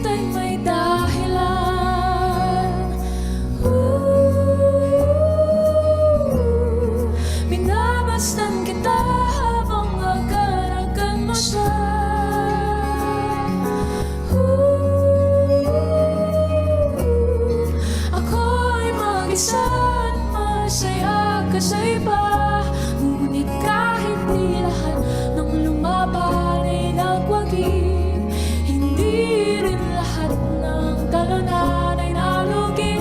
ay may dahilan. Minabastan kita habang agad-agad mo siya. Ako'y mag-isa at masaya ka sa iba. Ngunit kahit di lahat ng lumaban ay nagwagi, hindi rin lahat ng talunan ay nalugi.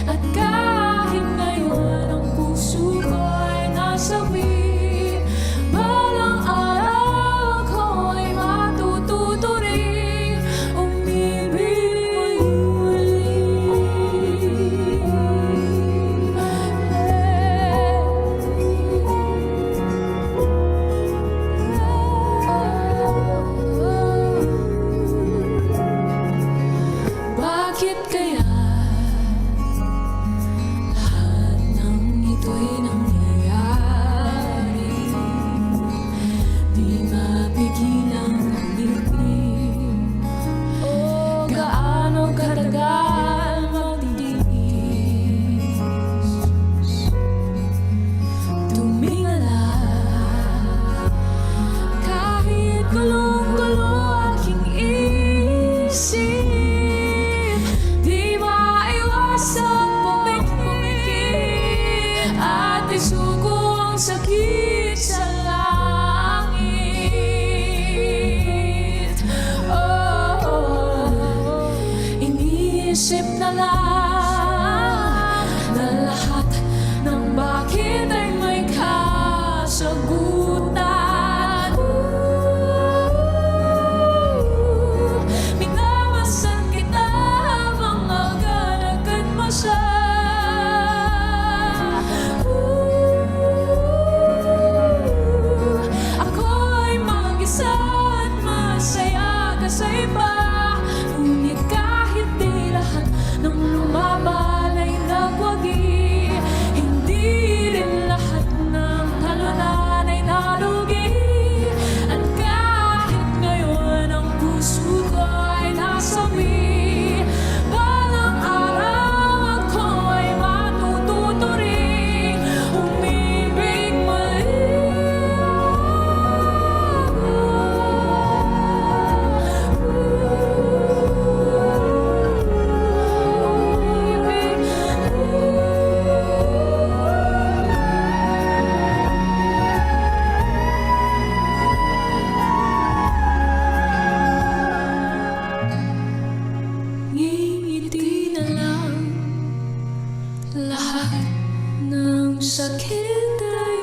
At kahit ngayon ang puso ko ay nasawi, balang araw ako ay matututo rin umibig muli. Bakit kaya lahat ng ito'y nangyayari? Di mapigilang umibig. Gaano katagal magtitiis? Tumingala kahit gulong-gulo aking isip. Di maiwasang pumikit at isuko ang sakit sa langit. Iniisip na lang na lahat ng bakit ay may kasagutan. Minamasan kita habang agad-agad mo siya. Ako'y mag-isa at masaya ka sa iba. Ngunit kahit di lahat ng lumaban ay nagwagi, hindi rin lahat ng talunan ay nalugi. At kahit ngayon ang puso ko ay nasawi, balang araw ako ay matututo rin umibig muli. Ngingiti na lang, lahat ng sakit ay